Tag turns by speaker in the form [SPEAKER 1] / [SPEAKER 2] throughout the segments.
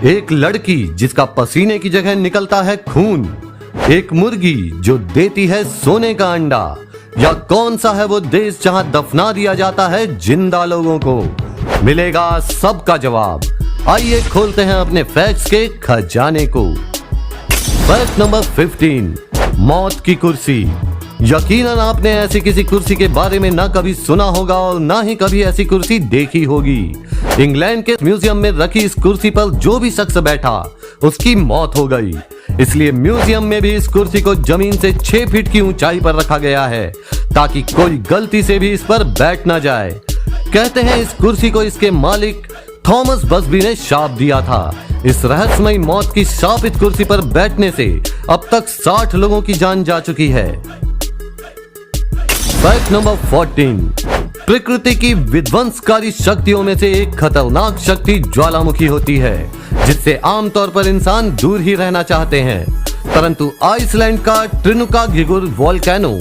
[SPEAKER 1] एक लड़की जिसका पसीने की जगह निकलता है खून, एक मुर्गी जो देती है सोने का अंडा, या कौन सा है वो देश जहां दफना दिया जाता है जिंदा लोगों को? मिलेगा सबका जवाब। आइए खोलते हैं अपने फैक्ट्स के खजाने को। फैक्ट नंबर 15, मौत की कुर्सी। यकीनन आपने ऐसी किसी कुर्सी के बारे में ना कभी सुना होगा और ना ही कभी ऐसी कुर्सी देखी होगी। इंग्लैंड के म्यूजियम में रखी इस कुर्सी पर जो भी शख्स बैठा उसकी मौत हो गई। इसलिए म्यूजियम में भी इस कुर्सी को जमीन से 6 फीट की ऊंचाई पर रखा गया है ताकि कोई गलती से भी इस पर बैठ ना जाए। कहते हैं इस कुर्सी को इसके मालिक थॉमस बसबी ने शाप दिया था। इस रहस्यमयी मौत की शापित कुर्सी पर बैठने से अब तक 60 लोगों की जान जा चुकी है। फैक्ट नंबर 14, प्रकृति की विध्वंसकारी शक्तियों में से एक खतरनाक शक्ति ज्वालामुखी होती है, जिससे आमतौर पर इंसान दूर ही रहना चाहते हैं। परंतु आइसलैंड का ट्रिनुकागिगुर वोल्केनो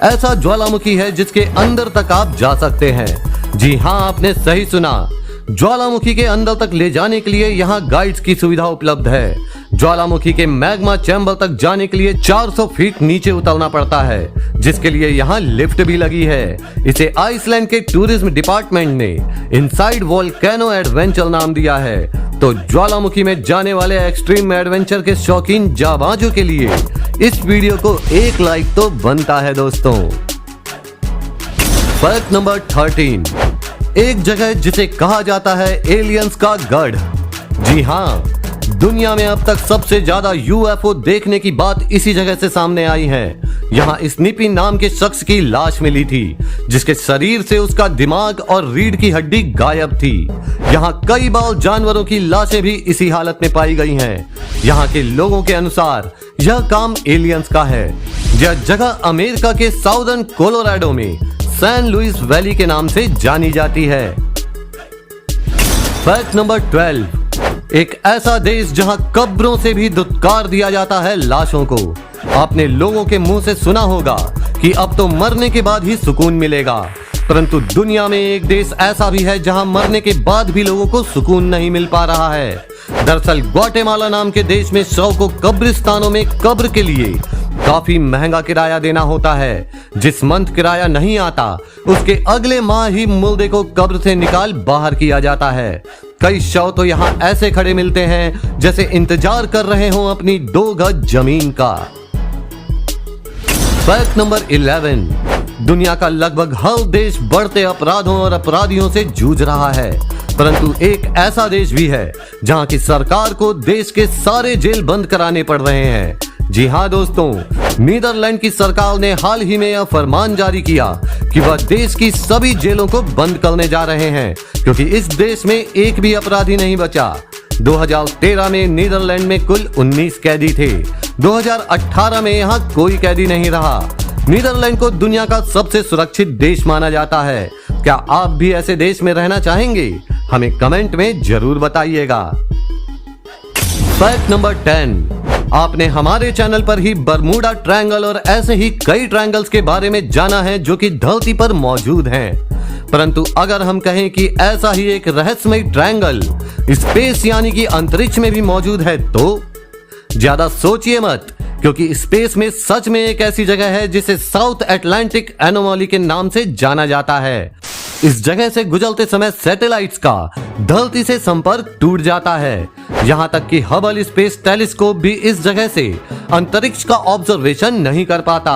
[SPEAKER 1] ऐसा ज्वालामुखी है जिसके अंदर तक आप जा सकते हैं। जी हाँ, आपने सही सुना, ज्वालामुखी के अंदर तक ले जाने के लिए यहाँ गाइड्स की सुविधा उपलब्ध है। ज्वालामुखी के मैग्मा चैम्बर तक जाने के लिए 400 फीट नीचे उतरना पड़ता है, जिसके लिए यहाँ लिफ्ट भी लगी है। इसे आइसलैंड के टूरिज्म डिपार्टमेंट ने इनसाइड वोल्केनो एडवेंचर नाम दिया है। तो ज्वालामुखी में जाने वाले एक्सट्रीम एडवेंचर के शौकीन जाबाजों के लिए इस वीडियो को एक लाइक तो बनता है दोस्तों। फैक्ट नंबर 13, एक जगह जिसे कहा जाता है एलियंस का गढ़। जी हाँ, दुनिया में अब तक सबसे ज्यादा यूएफओ देखने की बात इसी जगह से सामने आई है। यहाँ स्नीपी नाम के शख्स की लाश मिली थी, जिसके शरीर से उसका दिमाग और रीढ़ की हड्डी गायब थी। यहाँ कई बार जानवरों की लाशें भी इसी हालत में पाई गई हैं। यहाँ के लोगों के अनुसार यह काम एलियंस का है। यह जगह अमेरिका के साउदर्न कोलोराडो में सैन लुइस वैली के नाम से जानी जाती है। फैक्ट नंबर 12, एक ऐसा देश जहां कब्रों से भी धुतकार दिया जाता है लाशों को। आपने लोगों के मुंह से सुना होगा कि अब तो मरने के बाद ही सुकून मिलेगा, परंतु दुनिया में एक देश ऐसा भी है जहां मरने के बाद भी लोगों को सुकून नहीं मिल पा रहा है। दरअसल ग्वाटेमाला नाम के देश में शव को कब्रिस्तानों में कब्र के लिए काफी महंगा किराया देना होता है। जिस मंथ किराया नहीं आता उसके अगले माह ही मुर्दे को कब्र से निकाल बाहर किया जाता है। कई शव तो यहाँ ऐसे खड़े मिलते हैं जैसे इंतजार कर रहे हों अपनी 2 गज जमीन का। फैक्ट नंबर 11, दुनिया का लगभग हर देश बढ़ते अपराधों और अपराधियों से जूझ रहा है, परंतु एक ऐसा देश भी है जहां की सरकार को देश के सारे जेल बंद कराने पड़ रहे हैं। जी हाँ दोस्तों, नीदरलैंड की सरकार ने हाल ही में यह फरमान जारी किया कि वह देश की सभी जेलों को बंद करने जा रहे हैं, क्योंकि इस देश में एक भी अपराधी नहीं बचा। 2013 में नीदरलैंड में कुल 19 कैदी थे। 2018 में यहाँ कोई कैदी नहीं रहा। नीदरलैंड को दुनिया का सबसे सुरक्षित देश माना जाता है। क्या आप भी ऐसे देश में रहना चाहेंगे? हमें कमेंट में जरूर बताइएगा। फैक्ट नंबर 10, आपने हमारे चैनल पर ही बरमूडा ट्रायंगल और ऐसे ही कई ट्रायंगल्स के बारे में जाना है जो कि धरती पर मौजूद हैं। परंतु अगर हम कहें कि ऐसा ही एक रहस्यमयी ट्रायंगल स्पेस यानी कि अंतरिक्ष में भी मौजूद है, तो ज्यादा सोचिए मत, क्योंकि स्पेस में सच में एक ऐसी जगह है जिसे साउथ अटलांटिक एनोमली के नाम से जाना जाता है। इस जगह से गुजरते समय सैटेलाइट्स का धरती से संपर्क टूट जाता है। यहाँ तक कि हबल स्पेस टेलीस्कोप भी इस जगह से अंतरिक्ष का ऑब्जर्वेशन नहीं कर पाता।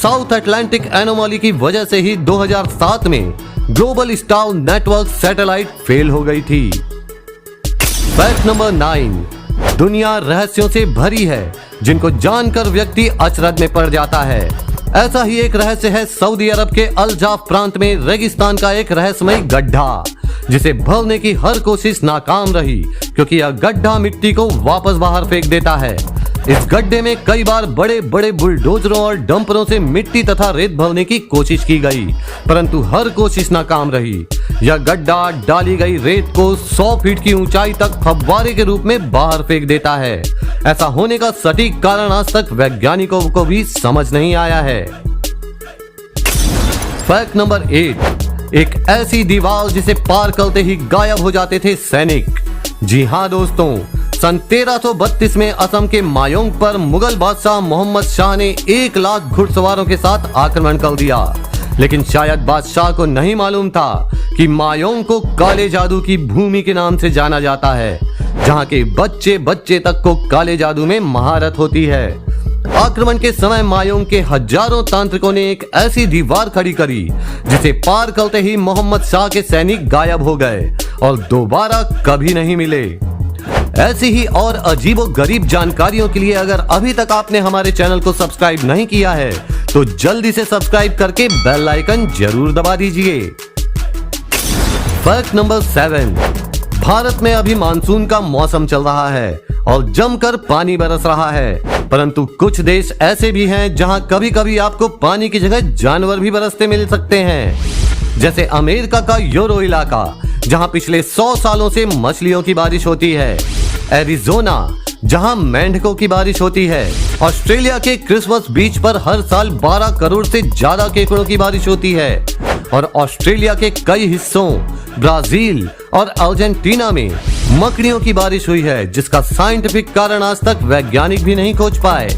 [SPEAKER 1] साउथ अटलांटिक एनोमली की वजह से ही 2007 में global star network satellite fail हो गई थी। फैक्ट नंबर 9, दुनिया रहस्यों से भरी है जिनको जानकर व्यक्ति अचरज में पड़ जाता है। ऐसा ही एक रहस्य है सऊदी अरब के अल-जाफ प्रांत में रेगिस्तान का एक रहस्यमयी गड्ढा, जिसे भरने की हर कोशिश नाकाम रही, क्योंकि यह गड्ढा मिट्टी को वापस बाहर फेंक देता है। इस गड्ढे में कई बार बड़े बड़े बुलडोजरों और डंपरों से मिट्टी तथा रेत भरने की कोशिश की गई, परंतु हर कोशिश नाकाम रही। यह गड्ढा डाली गई रेत को 100 फीट की ऊंचाई तक फव्वारे के रूप में बाहर फेंक देता है। ऐसा होने का सटीक कारण आज तक वैज्ञानिकों को भी समझ नहीं आया है। फैक्ट नंबर 8, एक ऐसी दीवार जिसे पार करते ही गायब हो जाते थे सैनिक। जी हाँ दोस्तों, सन 1332 में असम के मायोंग पर मुगल बादशाह मोहम्मद शाह ने 1 लाख घुड़सवारों के साथ आक्रमण कर दिया। लेकिन शायद बादशाह को नहीं मालूम था कि मायोंग को काले जादू की भूमि के नाम से जाना जाता है, जहां के बच्चे बच्चे तक को काले जादू में महारत होती है। आक्रमण के समय मायोंग के हजारों तांत्रिकों ने एक ऐसी दीवार खड़ी करी जिसे पार करते ही मोहम्मद शाह के सैनिक गायब हो गए और दोबारा कभी नहीं मिले। ऐसी ही और अजीबोगरीब जानकारियों के लिए अगर अभी तक आपने हमारे चैनल को सब्सक्राइब नहीं किया है तो जल्दी से सब्सक्राइब करके बेल आइकन जरूर दबा दीजिए। फैक्ट नंबर 7, भारत में अभी मानसून का मौसम चल रहा है और जमकर पानी बरस रहा है, परंतु कुछ देश ऐसे भी हैं जहां कभी कभी आपको पानी की जगह जानवर भी बरसते मिल सकते हैं। जैसे अमेरिका का यूरो इलाका, जहां पिछले 100 सालों से मछलियों की बारिश होती है, एरिज़ोना जहां मेंढकों की बारिश होती है, ऑस्ट्रेलिया के क्रिसमस बीच पर हर साल 12 करोड़ से ज्यादा केकड़ों की बारिश होती है, और ऑस्ट्रेलिया के कई हिस्सों, ब्राजील और अर्जेंटीना में मकड़ियों की बारिश हुई है, जिसका साइंटिफिक कारण आज तक वैज्ञानिक भी नहीं खोज पाए।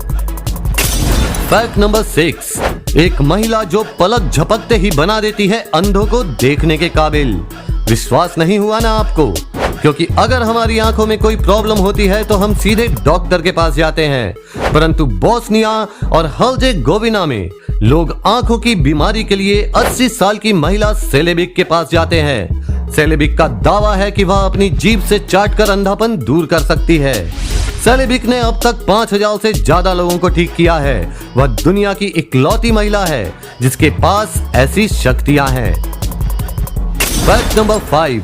[SPEAKER 1] फैक्ट नंबर 6, एक महिला जो पलक झपकते ही बना देती है अंधों को देखने के काबिल। विश्वास नहीं हुआ ना आपको? क्योंकि अगर हमारी आंखों में कोई प्रॉब्लम होती है तो हम सीधे डॉक्टर के पास जाते हैं, परंतु बोस्निया और हर्जेगोविना में लोग आंखों की बीमारी के लिए 80 साल की महिला सेलेबिक के पास जाते हैं। सेलेबिक का दावा है कि वह अपनी जीभ से चाटकर अंधापन दूर कर सकती है। सेलेबिक ने अब तक 5000 से ज्यादा लोगों को ठीक किया है। वह दुनिया की इकलौती महिला है जिसके पास ऐसी शक्तियां हैं। फैक्ट नंबर 5,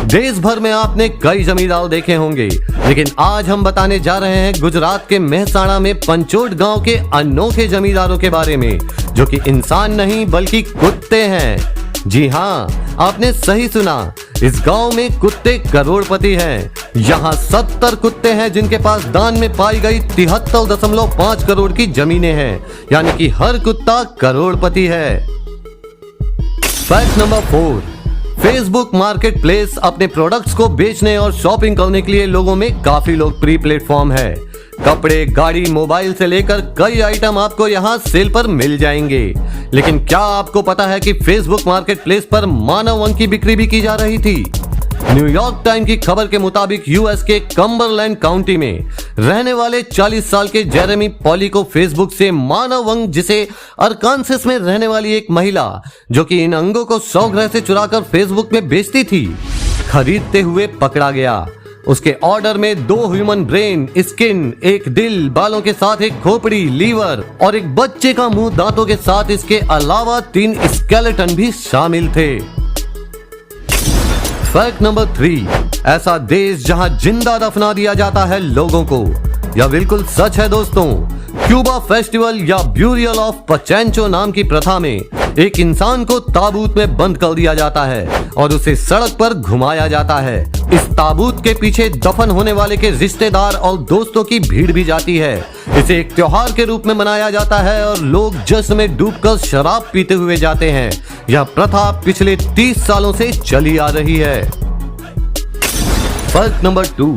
[SPEAKER 1] देश भर में आपने कई जमींदार देखे होंगे, लेकिन आज हम बताने जा रहे हैं गुजरात के मेहसाणा में पंचोट गांव के अनोखे जमींदारों के बारे में, जो कि इंसान नहीं बल्कि कुत्ते हैं। जी हाँ, आपने सही सुना, इस गांव में कुत्ते करोड़पति हैं। यहाँ 70 कुत्ते हैं जिनके पास दान में पाई गई 73.5 करोड़ की जमीनें हैं, यानी कि हर कुत्ता करोड़पति है। Fact number 4, Facebook market place अपने प्रोडक्ट्स को बेचने और शॉपिंग करने के लिए लोगों में काफी लोकप्रिय प्लेटफॉर्म है। कपड़े, गाड़ी, मोबाइल से लेकर कई आइटम आपको यहाँ सेल पर मिल जाएंगे। लेकिन क्या आपको पता है कि फेसबुक मार्केट प्लेस पर मानव अंग की बिक्री भी की जा रही थी? न्यूयॉर्क टाइम की खबर के मुताबिक यूएस के कम्बरलैंड काउंटी में रहने वाले 40 साल के जेरेमी पॉली को फेसबुक से मानव अंग, जिसे अरकानसास में रहने वाली एक महिला जो कि इन अंगों को सौगृह से चुराकर फेसबुक में बेचती थी, खरीदते हुए पकड़ा गया। उसके ऑर्डर में 2 ह्यूमन ब्रेन, स्किन, एक दिल, बालों के साथ एक खोपड़ी, लीवर और एक बच्चे का मुंह दांतों के साथ, इसके अलावा 3 स्केलेटन भी शामिल थे। फैक्ट नंबर 3, ऐसा देश जहां जिंदा दफना दिया जाता है लोगों को। यह बिल्कुल सच है दोस्तों। क्यूबा फेस्टिवल या ब्यूरियल ऑफ पचेंचो नाम की प्रथा में एक इंसान को ताबूत में बंद कर दिया जाता है और उसे सड़क पर घुमाया जाता है। इस ताबूत के पीछे दफन होने वाले के रिश्तेदार और दोस्तों की भीड़ भी जाती है। इसे एक त्योहार के रूप में मनाया जाता है और लोग जश्न में डूबकर शराब पीते हुए जाते हैं। यह प्रथा पिछले 30 सालों से चली आ रही है। फैक्ट नंबर 2,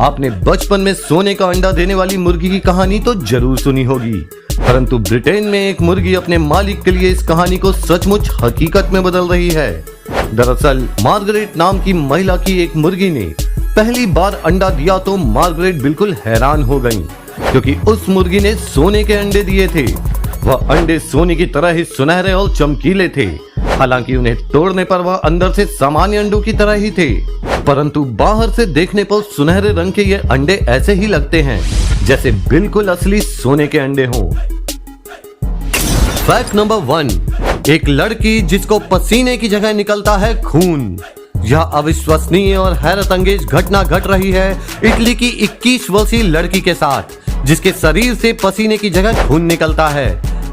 [SPEAKER 1] आपने बचपन में सोने का अंडा देने वाली मुर्गी की कहानी तो जरूर सुनी होगी, परंतु ब्रिटेन में एक मुर्गी अपने मालिक के लिए इस कहानी को सचमुच हकीकत में बदल रही है। दरअसल मार्गरेट नाम की महिला की एक मुर्गी ने पहली बार अंडा दिया तो मार्गरेट बिल्कुल हैरान हो गईं, क्योंकि उस मुर्गी ने सोने के अंडे दिए थे। वह अंडे सोने की तरह ही सुनहरे और चमकीले थे। हालांकि उन्हें तोड़ने पर वह अंदर से सामान्य अंडों की तरह ही थे, परंतु बाहर से देखने पर सुनहरे रंग के ये अंडे ऐसे ही लगते हैं जैसे बिल्कुल असली सोने के अंडे हों। फैक्ट नंबर 1, एक लड़की जिसको पसीने की जगह निकलता है खून। यह अविश्वसनीय और हैरत अंगेज घटना घट रही है इटली की 21 वर्षीय लड़की के साथ, जिसके शरीर से पसीने की जगह खून निकलता है।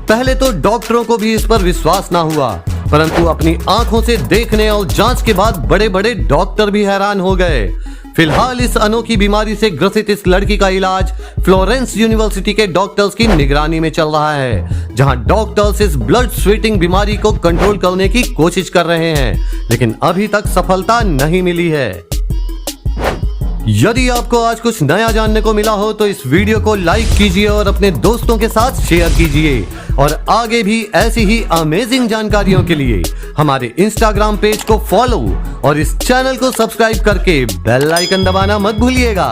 [SPEAKER 1] पहले तो डॉक्टरों को भी इस पर विश्वास ना हुआ, परंतु अपनी आंखों से देखने और जांच के बाद बड़े बड़े डॉक्टर भी हैरान हो गए। फिलहाल इस अनोखी बीमारी से ग्रसित इस लड़की का इलाज फ्लोरेंस यूनिवर्सिटी के डॉक्टर्स की निगरानी में चल रहा है, जहां डॉक्टर्स इस ब्लड स्वेटिंग बीमारी को कंट्रोल करने की कोशिश कर रहे हैं, लेकिन अभी तक सफलता नहीं मिली है। यदि आपको आज कुछ नया जानने को मिला हो तो इस वीडियो को लाइक कीजिए और अपने दोस्तों के साथ शेयर कीजिए और आगे भी ऐसी ही अमेजिंग जानकारियों के लिए हमारे इंस्टाग्राम पेज को फॉलो और इस चैनल को सब्सक्राइब करके बेल आइकन दबाना मत भूलिएगा।